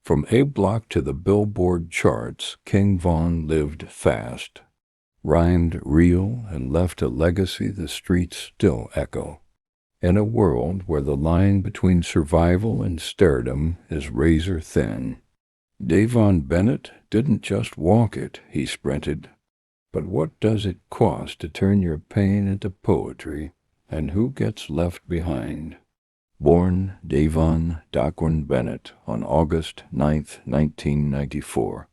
From A Block to the Billboard charts, King Von lived fast, rhymed real, and left a legacy the streets still echo. In a world where the line between survival and stardom is razor thin, Dayvon Bennett didn't just walk it, he sprinted. But what does it cost to turn your pain into poetry, and who gets left behind? Born Dayvon Bennett on August 9, 1994.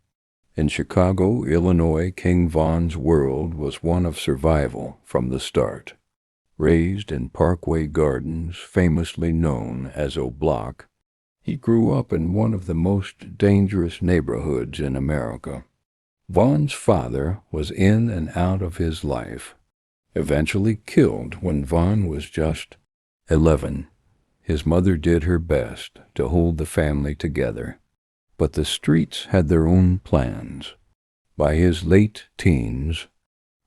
In Chicago, Illinois, King Von's world was one of survival from the start. Raised in Parkway Gardens, famously known as O Block, he grew up in one of the most dangerous neighborhoods in America. Von's father was in and out of his life, eventually killed when Von was just 11. His mother did her best to hold the family together, but the streets had their own plans. By his late teens,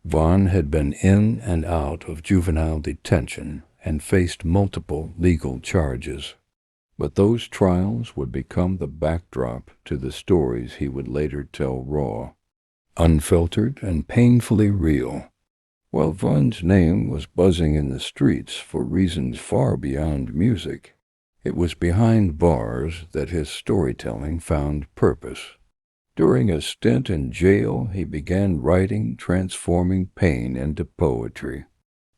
Von had been in and out of juvenile detention and faced multiple legal charges. But those trials would become the backdrop to the stories he would later tell raw, unfiltered, and painfully real. While Von's name was buzzing in the streets for reasons far beyond music, it was behind bars that his storytelling found purpose. During a stint in jail, he began writing, transforming pain into poetry.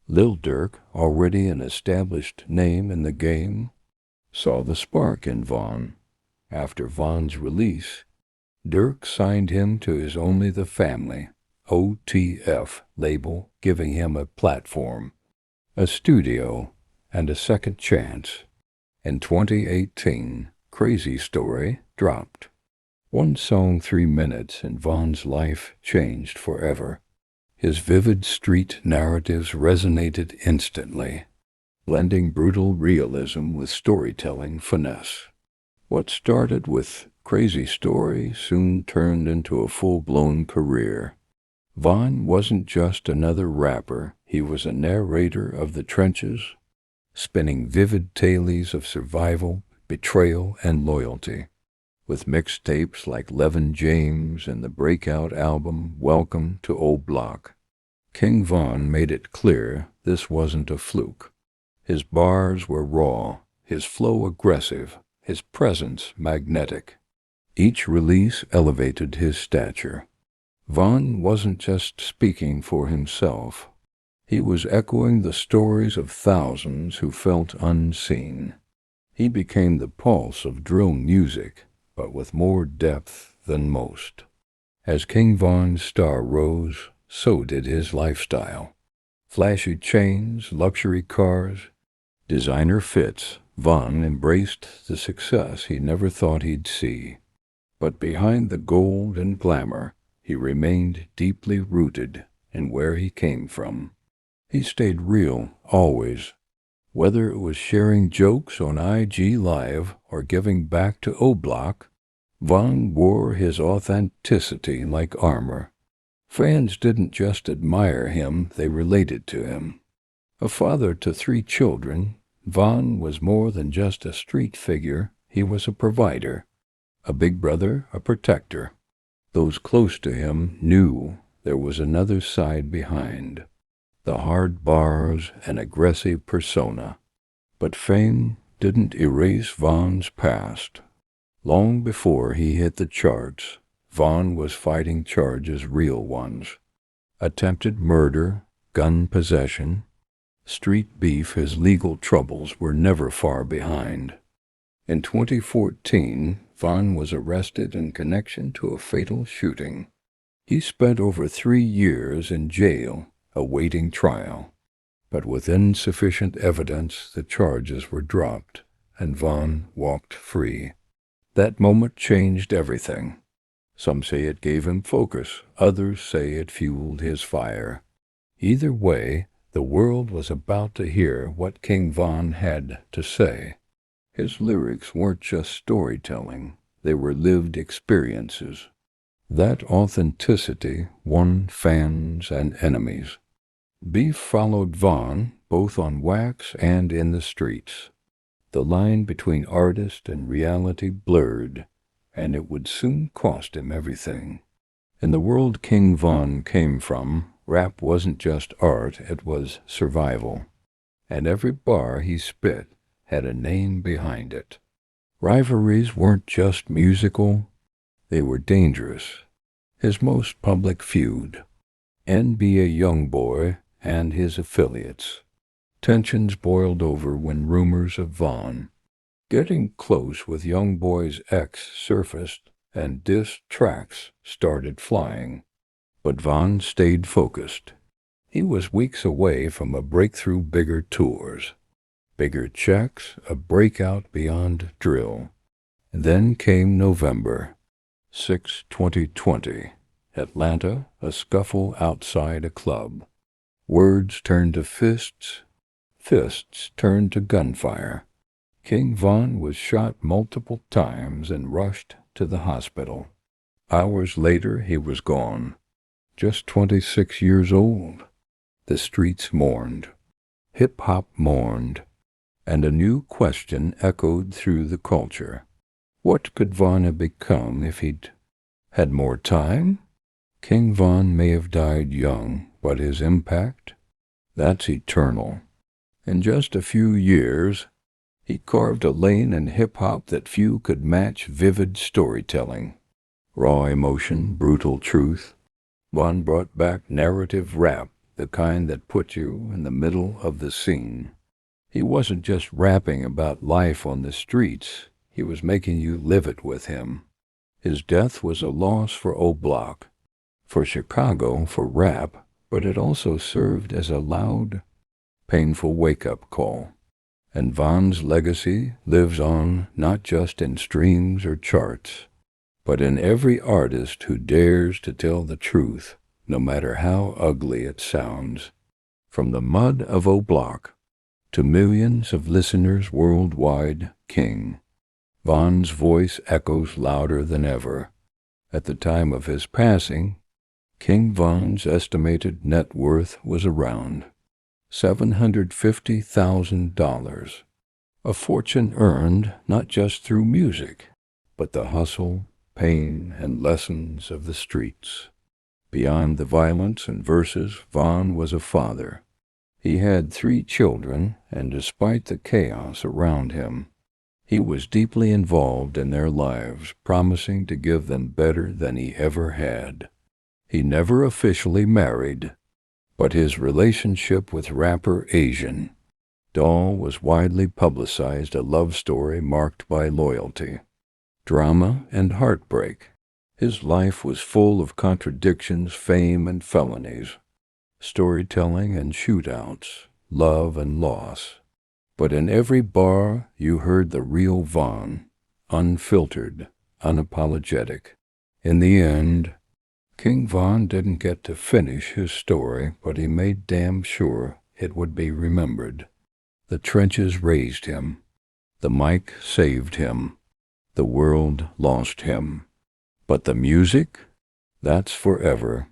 Lil Durk, already an established name in the game, saw the spark in Von. After Von's release, Durk signed him to his Only the Family, OTF, label, giving him a platform, a studio, and a second chance. In 2018, Crazy Story dropped. One song, 3 minutes, and Von's life changed forever. His vivid street narratives resonated instantly, blending brutal realism with storytelling finesse. What started with Crazy Story soon turned into a full-blown career. Von wasn't just another rapper, he was a narrator of the trenches, spinning vivid tales of survival, betrayal, and loyalty. With mixtapes like Levin James and the breakout album Welcome to O Block, King Von made it clear this wasn't a fluke. His bars were raw, his flow aggressive, his presence magnetic. Each release elevated his stature. Von wasn't just speaking for himself. He was echoing the stories of thousands who felt unseen. He became the pulse of drill music, but with more depth than most. As King Von's star rose, so did his lifestyle. Flashy chains, luxury cars, designer fits, Von embraced the success he never thought he'd see. But behind the gold and glamour, he remained deeply rooted in where he came from. He stayed real, always. Whether it was sharing jokes on IG Live or giving back to O Block, Von wore his authenticity like armor. Fans didn't just admire him, they related to him. A father to 3 children, Von was more than just a street figure, he was a provider, a big brother, a protector. Those close to him knew there was another side behind, the hard bars and aggressive persona. But fame didn't erase Von's past. Long before he hit the charts, Von was fighting charges, real ones. Attempted murder, gun possession, street beef. His legal troubles were never far behind. In 2014, Von was arrested in connection to a fatal shooting. He spent over 3 years in jail, awaiting trial. But with insufficient evidence, the charges were dropped, and Von walked free. That moment changed everything. Some say it gave him focus, others say it fueled his fire. Either way, the world was about to hear what King Von had to say. His lyrics weren't just storytelling, they were lived experiences. That authenticity won fans and enemies. Beef followed Von, both on wax and in the streets. The line between artist and reality blurred, and it would soon cost him everything. In the world King Von came from, rap wasn't just art, it was survival. And every bar he spit had a name behind it. Rivalries weren't just musical, they were dangerous. His most public feud, NBA Youngboy and his affiliates. Tensions boiled over when rumors of Von getting close with Youngboy's ex surfaced and diss tracks started flying. But Von stayed focused. He was weeks away from a breakthrough, bigger tours, bigger checks, a breakout beyond drill. And then came November 6, 2020. Atlanta, a scuffle outside a club. Words turned to fists, fists turned to gunfire. King Von was shot multiple times and rushed to the hospital. Hours later, he was gone, just 26 years old. The streets mourned. Hip-hop mourned. And a new question echoed through the culture. What could Von have become if he'd had more time? King Von may have died young, but his impact? That's eternal. In just a few years, he carved a lane in hip-hop that few could match: vivid storytelling, raw emotion, brutal truth. Von brought back narrative rap, the kind that put you in the middle of the scene. He wasn't just rapping about life on the streets, he was making you live it with him. His death was a loss for O-Block, for Chicago, for rap, but it also served as a loud, painful wake-up call. And Von's legacy lives on not just in streams or charts, but in every artist who dares to tell the truth, no matter how ugly it sounds. From the mud of O-Block to millions of listeners worldwide, King Von's voice echoes louder than ever. At the time of his passing, King Von's estimated net worth was around $750,000, a fortune earned not just through music, but the hustle, pain, and lessons of the streets. Beyond the violence and verses, Von was a father. He had 3 children, and despite the chaos around him, he was deeply involved in their lives, promising to give them better than he ever had. He never officially married, but his relationship with rapper Asian Doll was widely publicized, a love story marked by loyalty, drama, and heartbreak. His life was full of contradictions, fame and felonies, storytelling and shootouts, love and loss. But in every bar you heard the real Von, unfiltered, unapologetic. In the end, King Von didn't get to finish his story, but he made damn sure it would be remembered. The trenches raised him. The mic saved him. The world lost him. But the music? That's forever.